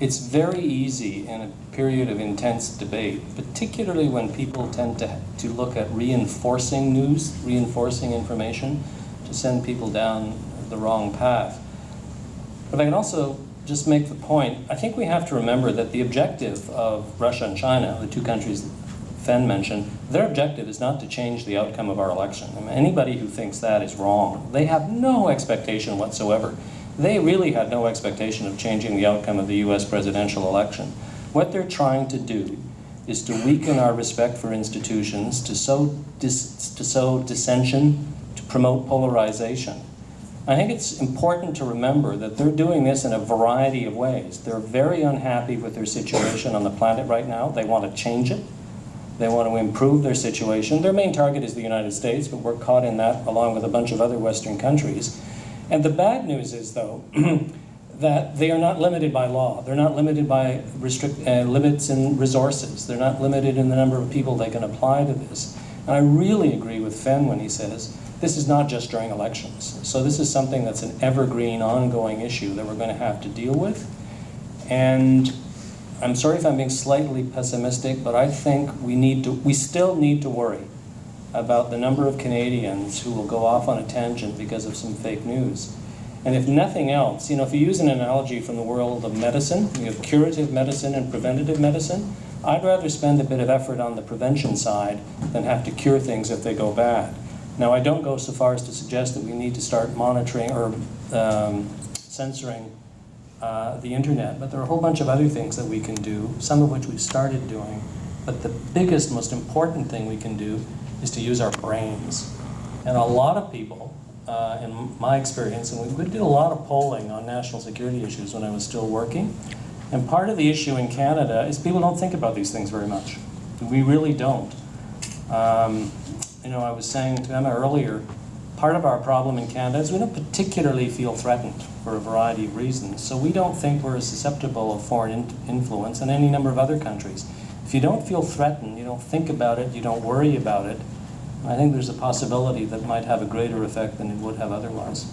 It's very easy in a period of intense debate, particularly when people tend to look at reinforcing news, reinforcing information, to send people down the wrong path. But I can also just make the point, I think we have to remember that the objective of Russia and China, the two countries Fen mentioned, their objective is not to change the outcome of our election. I mean, anybody who thinks that is wrong. They have no expectation whatsoever. They really had no expectation of changing the outcome of the US presidential election. What they're trying to do is to weaken our respect for institutions, to sow dissension, to promote polarization. I think it's important to remember that they're doing this in a variety of ways. They're very unhappy with their situation on the planet right now. They want to change it. They want to improve their situation. Their main target is the United States, but we're caught in that along with a bunch of other Western countries. And the bad news is, though, that they are not limited by law. They're not limited by limits in resources. They're not limited in the number of people they can apply to this. And I really agree with Fen when he says, this is not just during elections. So this is something that's an evergreen, ongoing issue that we're going to have to deal with. And I'm sorry if I'm being slightly pessimistic, but I think we still need to worry about the number of Canadians who will go off on a tangent because of some fake news. And if nothing else, if you use an analogy from the world of medicine, you have curative medicine and preventative medicine, I'd rather spend a bit of effort on the prevention side than have to cure things if they go bad. Now, I don't go so far as to suggest that we need to start monitoring or censoring the internet, but there are a whole bunch of other things that we can do, some of which we've started doing. But the biggest, most important thing we can do is to use our brains. And a lot of people, in my experience, and we did a lot of polling on national security issues when I was still working, and part of the issue in Canada is people don't think about these things very much. We really don't. I was saying to Emma earlier, part of our problem in Canada is we don't particularly feel threatened for a variety of reasons. So we don't think we're as susceptible of foreign influence in any number of other countries. If you don't feel threatened, you don't think about it, you don't worry about it, I think there's a possibility that might have a greater effect than it would have otherwise.